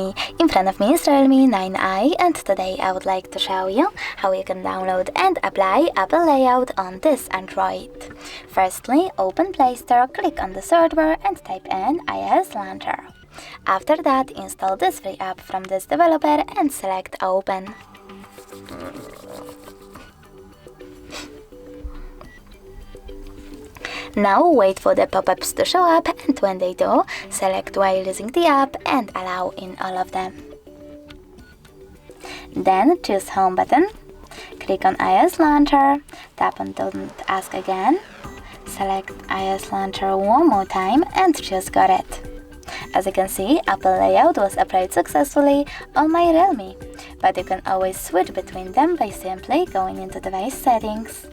me. In front of me is Realme 9i, and today I would like to show you how you can download and apply Apple Layout on this Android. Firstly, open Play Store, click on the search bar and type in iOS Launcher. After that, install this free app from this developer and select Open. Now wait for the pop-ups to show up, and when they do, select while using the app and allow in all of them. Then choose Home button, click on iOS Launcher, tap on Don't Ask Again, select iOS Launcher one more time and choose Got It. As you can see, Apple Layout was applied successfully on my Realme, but you can always switch between them by simply going into device settings.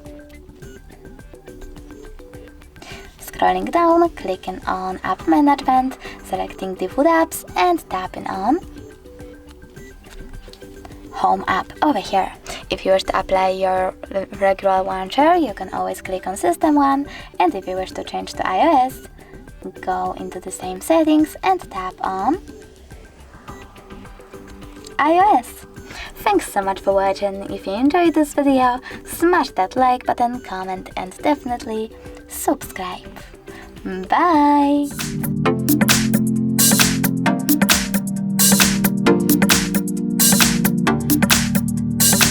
Scrolling down, clicking on App Management, selecting Default Apps and tapping on Home app over here. If you wish to apply your regular launcher, you can always click on System 1, and if you wish to change to iOS, go into the same settings and tap on iOS. Thanks so much for watching. If you enjoyed this video, smash that like button, comment and definitely subscribe. Bye!